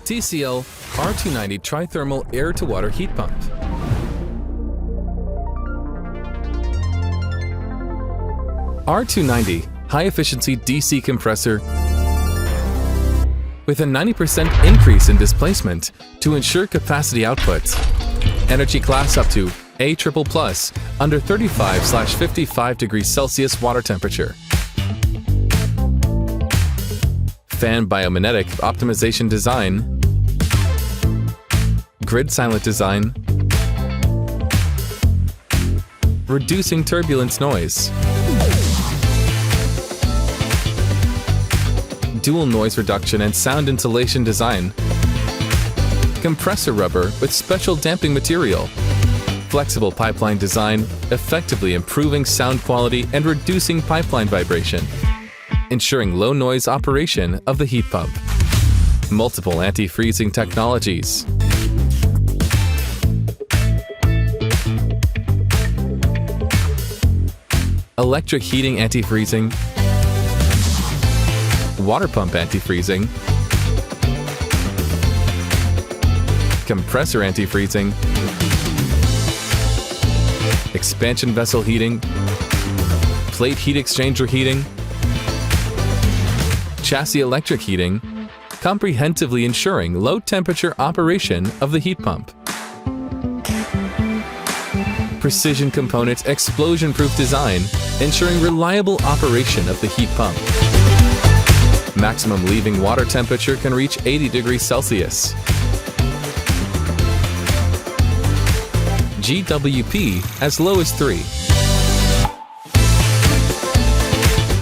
TCL R290 Tri-thermal air-to-water heat pump. R290 high-efficiency DC compressor with a 90% increase in displacement to ensure capacity output. Energy class up to A++ under 35/55 degrees Celsius water temperature. Fan biomagnetic optimization design, grid silent design, reducing turbulence noise, dual noise reduction and sound insulation design, compressor rubber with special damping material, flexible pipeline design, effectively improving sound quality and reducing pipeline vibration, ensuring low noise operation of the heat pump, multiple anti-freezing technologies, electric heating anti-freezing, water pump anti-freezing, compressor anti-freezing, expansion vessel heating, plate heat exchanger heating, chassis electric heating, comprehensively ensuring low temperature operation of the heat pump. Precision components explosion-proof design, ensuring reliable operation of the heat pump. Maximum leaving water temperature can reach 80 degrees Celsius. GWP as low as 3.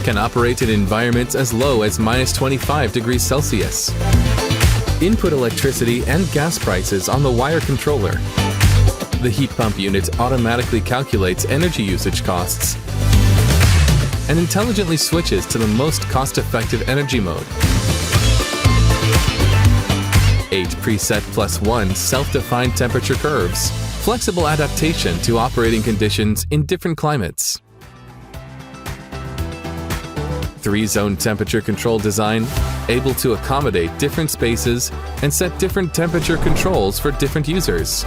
Can operate in environments as low as -25 degrees Celsius. Input electricity and gas prices on the wire controller. The heat pump unit automatically calculates energy usage costs and intelligently switches to the most cost-effective energy mode. 8 preset +1 self-defined temperature curves. Flexible adaptation to operating conditions in different climates. 3-zone temperature control design, able to accommodate different spaces and set different temperature controls for different users.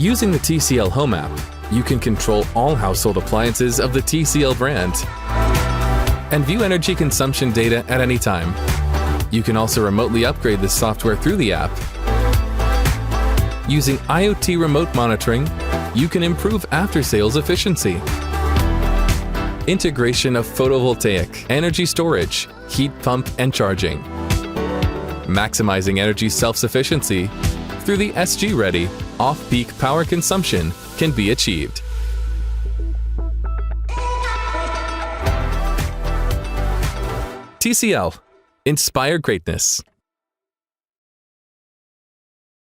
Using the TCL Home app, you can control all household appliances of the TCL brand and view energy consumption data at any time. You can also remotely upgrade this software through the app. Using IoT remote monitoring, you can improve after-sales efficiency. Integration of photovoltaic, energy storage, heat pump and charging. Maximizing energy self-sufficiency through the SG-ready off-peak power consumption can be achieved. TCL. Inspire greatness.